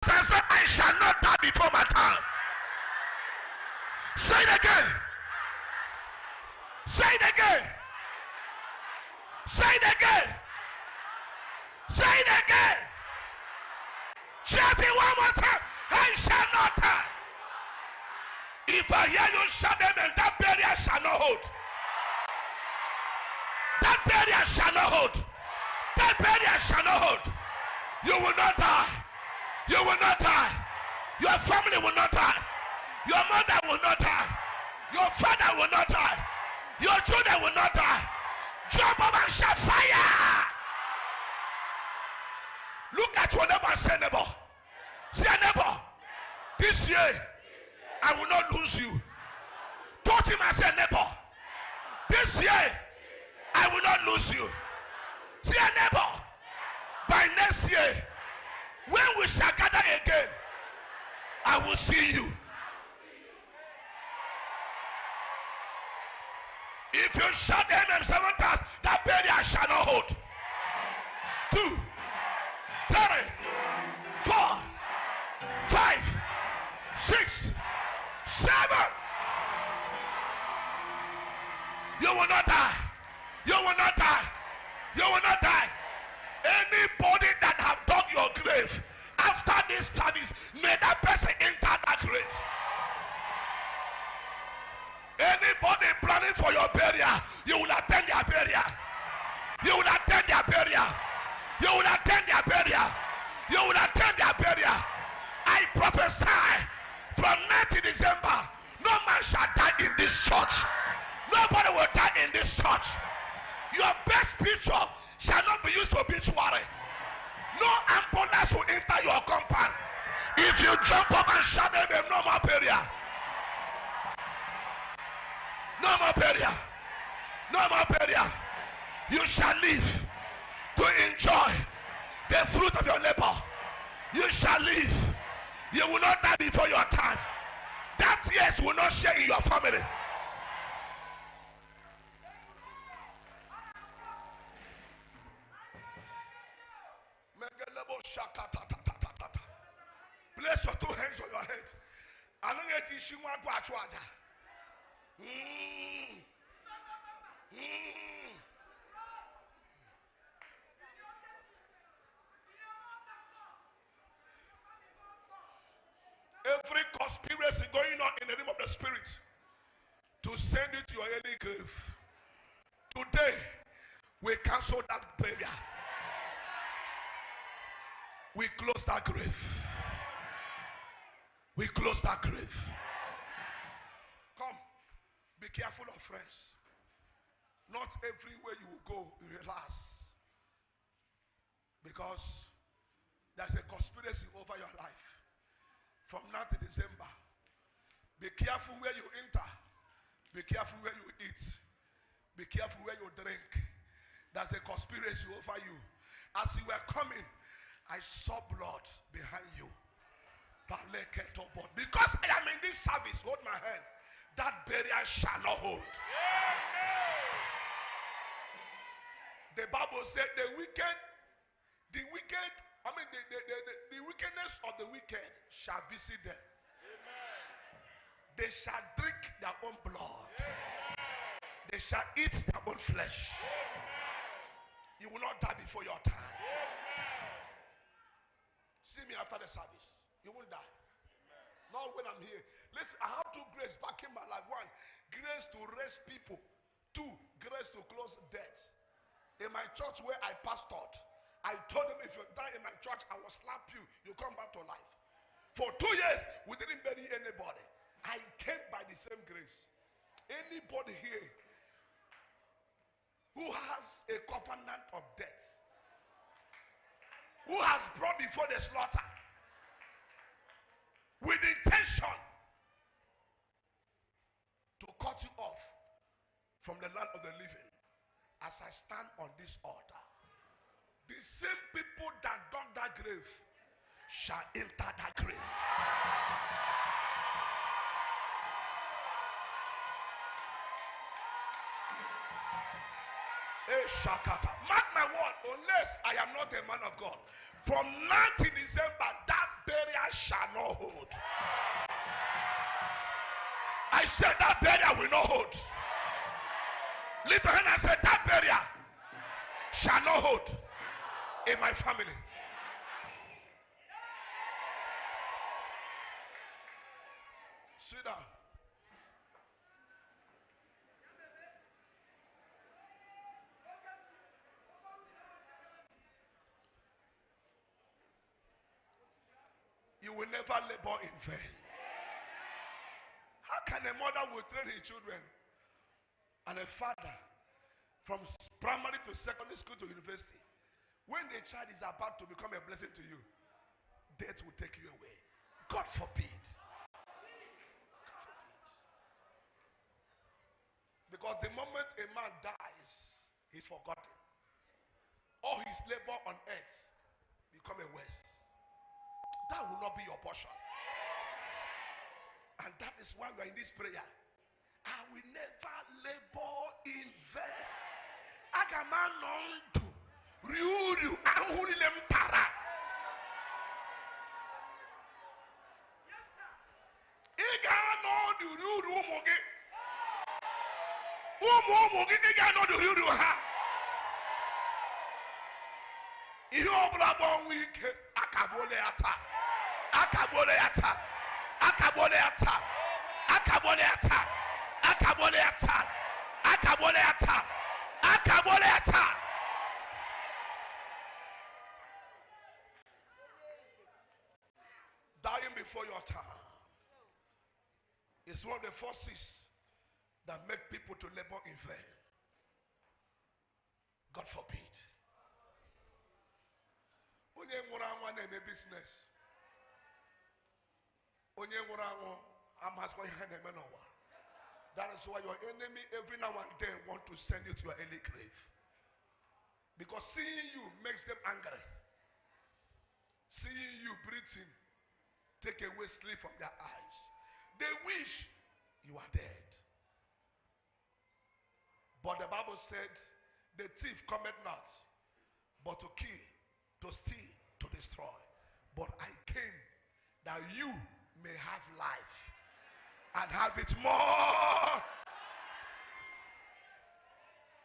I said, I shall not die before my time. Say it again. Say it again. Say it again. Say it again. Shout it one more time. I shall not die. If I hear you shout them, and that barrier shall not hold. That barrier shall not hold. That barrier shall not hold. You will not die. You will not die. Your family will not die. Your mother will not die. Your father will not die. Your children will not die. Jump up and shout fire. Look at your neighbor and say, neighbor. Say, neighbor, this year I will not lose you. Touch him and say, neighbor, this year I will not lose you. Say, neighbor, by next year, when we shall gather again, I will see you. If you shout the amen 7 times, that barrier shall not hold. 2, 3, 4, 5, 6, 7. You will not die. You will not die. You will not die. Anybody that have dug your grave after this service, may that person enter that grave. Anybody planning for your burial, you will attend their burial. You will attend their burial. You will attend their burial. You will attend their burial. I prophesy from 9th December, no man shall die in this church. Nobody will die in this church. Your best picture shall not be used for obituary. No ambulance will enter your compound. If you jump up and shout at them, no more burial. No more burial. No more burial. You shall live to enjoy the fruit of your labor. You shall live. You will not die before your time. That years will not share in your family. Place your 2 hands on your head. I don't get you want to watch. Every conspiracy going on in the name of the Spirit to send you to your early grave. Today, we cancel that barrier. We close that grave. We close that grave. Come, be careful of friends. Not everywhere you will go, you relax. Because there's a conspiracy over your life. From now to December, be careful where you enter. Be careful where you eat. Be careful where you drink. There's a conspiracy over you. As you were coming, I saw blood behind you. Because I am in this service, hold my hand. That barrier shall not hold. The Bible said the wickedness of the wicked shall visit them. They shall drink their own blood. They shall eat their own flesh. You will not die before your time. See me after the service. You won't die. Not when I'm here. Listen, I have 2 grace back in my life. 1, grace to raise people. 2, grace to close deaths. In my church where I pastored, I told them, if you die in my church, I will slap you. You come back to life. For 2 years, we didn't bury anybody. I came by the same grace. Anybody here who has a covenant of death, who has brought before the slaughter with intention to cut you off from the land of the living, as I stand on this altar, the same people that dug that grave shall enter that grave. Mark my word, unless I am not a man of God, from 9th December, that burial shall not hold. I said that burial will not hold. Lift your hand and say that burial shall not hold in my family. Sit down. You will never labor in vain. How can a mother will train his children and a father from primary to secondary school to university, when the child is about to become a blessing to you, death will take you away? God forbid. God forbid. Because the moment a man dies, he's forgotten. All his labor on earth become a waste. That will not be your portion. And that is why we are in this prayer. I will never labor in vain. Agamanondu riuru ahunilem tara. Igano du riuru moge. Moge igano du riuru ha. Iyo blabon wike akabole ata. Akabole ata. Akabole ata. Akabole ata. Akabole ata. Akabole ata. Akabole ata. Dying before your time is one of the forces that make people to labor in vain. God forbid. Onye nwụrụ anwụ na-eme business. Onye nwụrụ anwụ amasịkwa ihe na-eme n'ụwa. That is why your enemy every now and then want to send you to your early grave. Because seeing you makes them angry. Seeing you breathing take away sleep from their eyes. They wish you are dead. But the Bible said, the thief cometh not, but to kill, to steal, to destroy. But I came that you may have life and have it more.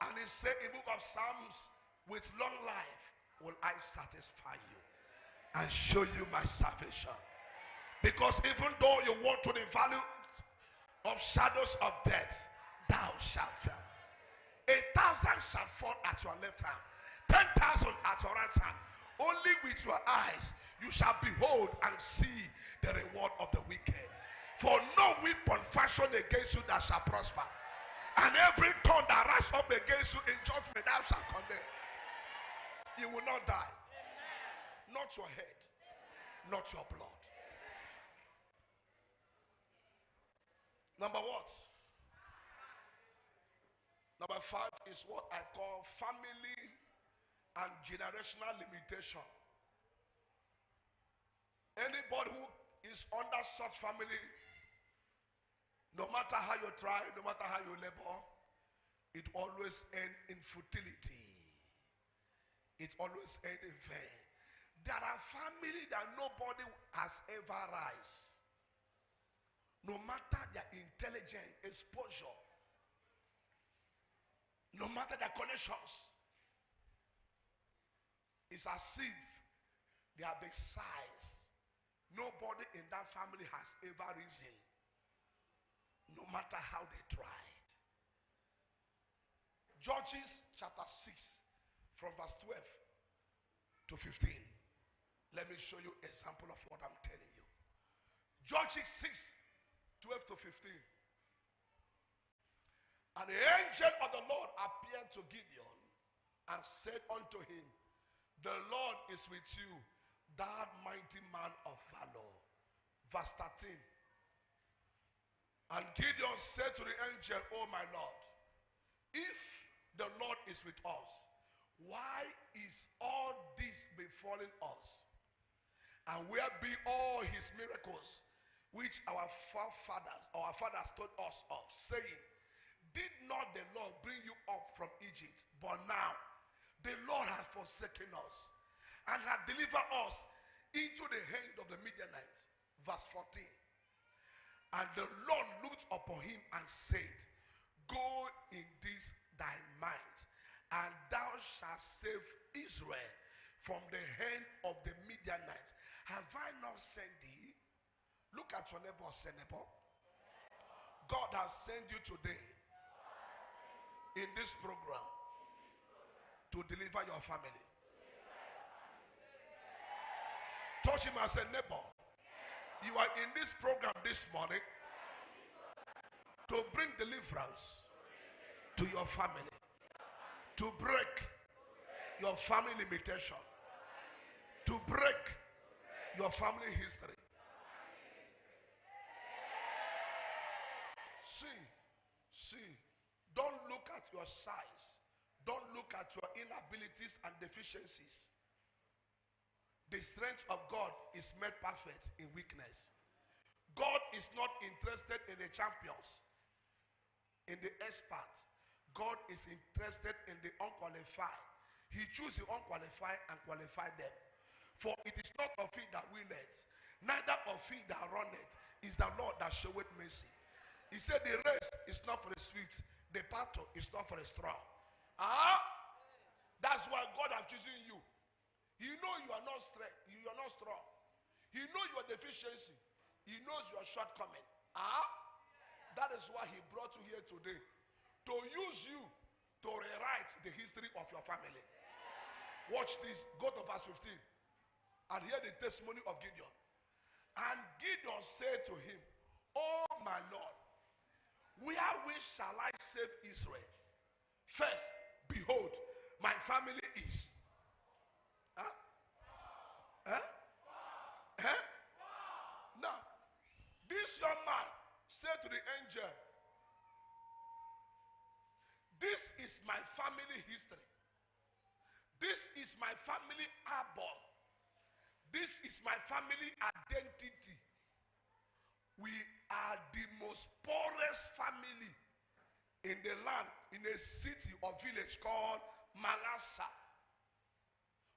And it said in the book of Psalms, with long life will I satisfy you and show you my salvation. Because even though you walk to the valley of shadows of death, thou shalt fear. 1,000 shall fall at your left hand, 10,000 at your right hand. Only with your eyes you shall behold and see the reward of the wicked. For no weapon fashioned against you that shall prosper, and every tongue that rises up against you in judgment thou shalt condemn. You will not die. Not your head, not your blood. Number what? Number 5 is what I call family and generational limitation. Anybody who is under such family, no matter how you try, no matter how you labor, it always ends in futility. It always ends in vain. There are families that nobody has ever raised. No matter their intelligence, exposure, no matter their connections, it's as if they are big size. Nobody in that family has ever risen, no matter how they tried. Judges chapter 6 from verse 12 to 15. Let me show you an example of what I'm telling you. Judges 6, 12 to 15. And the angel of the Lord appeared to Gideon and said unto him, the Lord is with you, thou mighty man of valor. Verse 13. And Gideon said to the angel, O my Lord, if the Lord is with us, why is all this befalling us? And where be all his miracles which our fathers told us of, saying, did not the Lord bring you up from Egypt? But now the Lord has forsaken us and has delivered us into the hand of the Midianites. Verse 14. And the Lord looked upon him and said, go in this thy might, and thou shalt save Israel from the hand of the Midianites. Have I not sent thee? Look at your neighbor, say neighbor. God has sent you today in this program to deliver your family. Touch him and say, neighbor, you are in this program this morning to bring deliverance to your family, to break your family limitation, to break your family history. See, don't look at your size. Don't look at your inabilities and deficiencies. The strength of God is made perfect in weakness. God is not interested in the champions, in the experts. God is interested in the unqualified. He chooses the unqualified and qualifies them. For it is not of it that willeth, neither of it that runneth, is the Lord that showeth mercy. He said the race is not for the swift, the battle is not for the strong. That's why God has chosen you. He knows you are not strong. You are not strong. He knows your deficiency. He knows your shortcoming. That is why he brought you here today, to use you to rewrite the history of your family. Watch this. Go to verse 15 and hear the testimony of Gideon. And Gideon said to him, oh my Lord, wherewith shall I save Israel? First, behold, my family is. Now, this young man said to the angel, this is my family history. This is my family album. This is my family identity. We are the most poorest family in the land, in a city or village called Manasseh.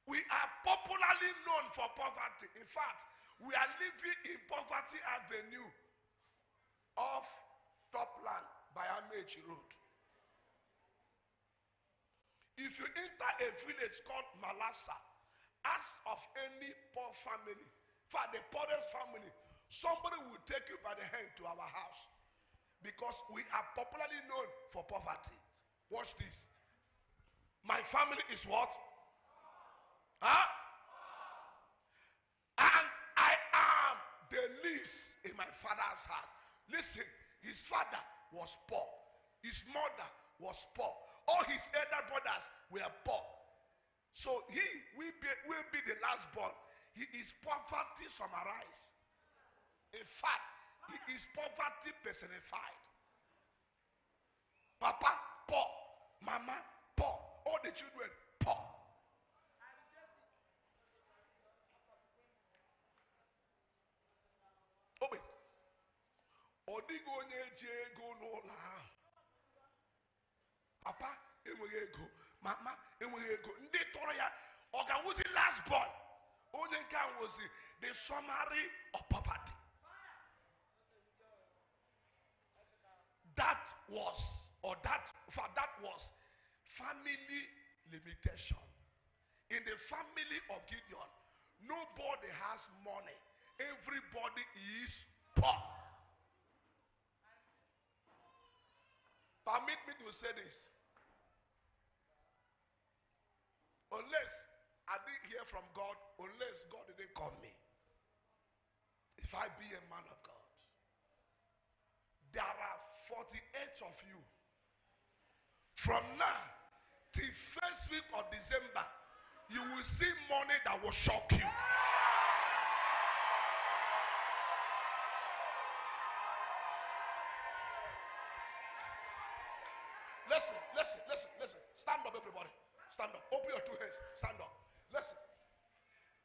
We are popularly known for poverty. In fact, we are living in Poverty Avenue off Topland by Amechi Road. If you enter a village called Manasseh, ask of any poor family, for the poorest family, somebody will take you by the hand to our house, because we are popularly known for poverty. Watch this. My family is what? And I am the least in my father's house. Listen, his father was poor. His mother was poor. All his elder brothers were poor. So he will be the last born. He is poverty summarized. In fact, he is poverty personified. Papa, poor. Mama, poor. All the children, poor. Obe. Odigo onye go no la. Papa, enweghị ego. Mama, enweghị ego. Ndị tọrọ ya, ọ ga-awụzi last born. Onye nke a wụzi the summary of poverty. That was family limitation. In the family of Gideon, nobody has money. Everybody is poor. Permit me to say this. Unless I didn't hear from God, unless God didn't call me, if I be a man of God, there are 48 of you. From now till first week of December, you will see money that will shock you. Listen. Stand up, everybody. Stand up. Open your two hands. Stand up. Listen.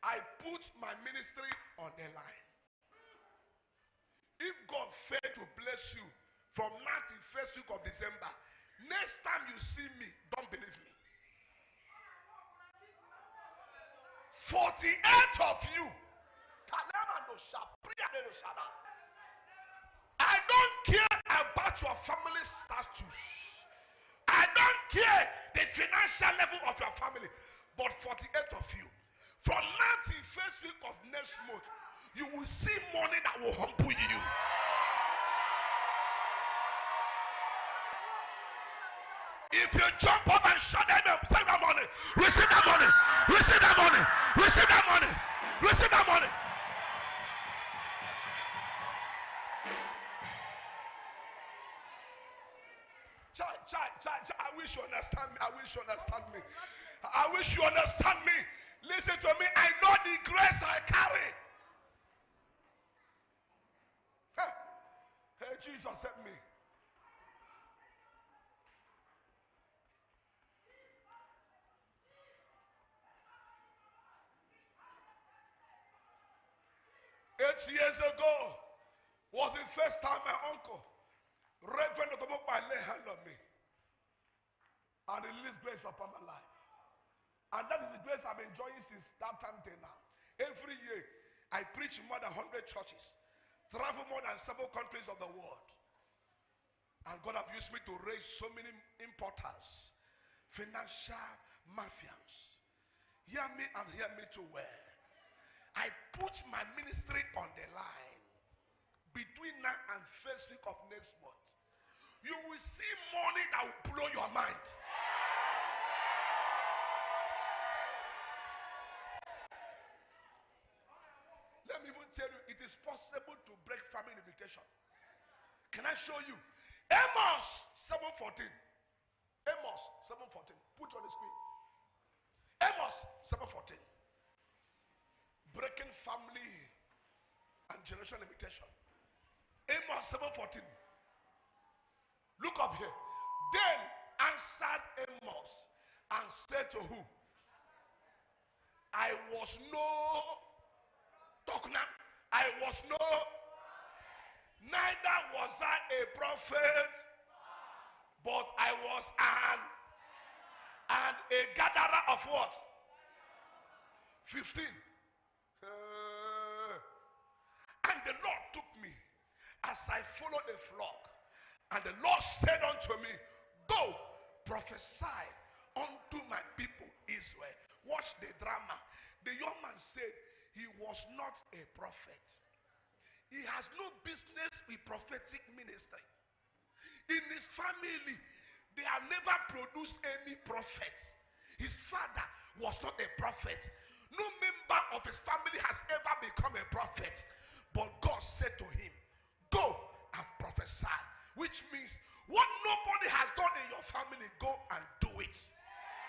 I put my ministry on the line. If God failed to bless you from now till first week of December, next time you see me, don't believe me. 48 of you I don't care about your family status. I don't care the financial level of your family. But 48 of you, from now till first week of next month, you will see money that will humble you. If you jump up and shout them up, take that money, receive that money, receive that money, receive that money, receive that money. I wish you understand me. I wish you understand me. I wish you understand me. Listen to me. I know the grace I carry. Hey, Jesus help me. Eight years ago was the first time my uncle, Reverend Otomokpa, lay hand on me and released grace upon my life. And that is the grace I'm enjoying since that time till now. Every year, I preach in more than 100 churches, travel more than several countries of the world. And God have used me to raise so many importers, financial mafians. Hear me and hear me too well. I put my ministry on the line between now and first week of next month. You will see money that will blow your mind. Let me even tell you, it is possible to break family limitation. Can I show you? Amos 7:14. Amos 7:14. Put on the screen. Amos 7:14. Breaking family and generation limitation. Amos 7:14. Look up here. Then answered Amos and said to who? I was no talk now. I was no, neither was I a prophet, but I was a gatherer of what? 15. And the Lord took me as I followed the flock. And the Lord said unto me, go prophesy unto my people Israel. Watch the drama. The young man said he was not a prophet. He has no business with prophetic ministry. In his family, they have never produced any prophets. His father was not a prophet. No member of his family has ever become a prophet. But God said to him, go and prophesy. Which means what nobody has done in your family, go and do it.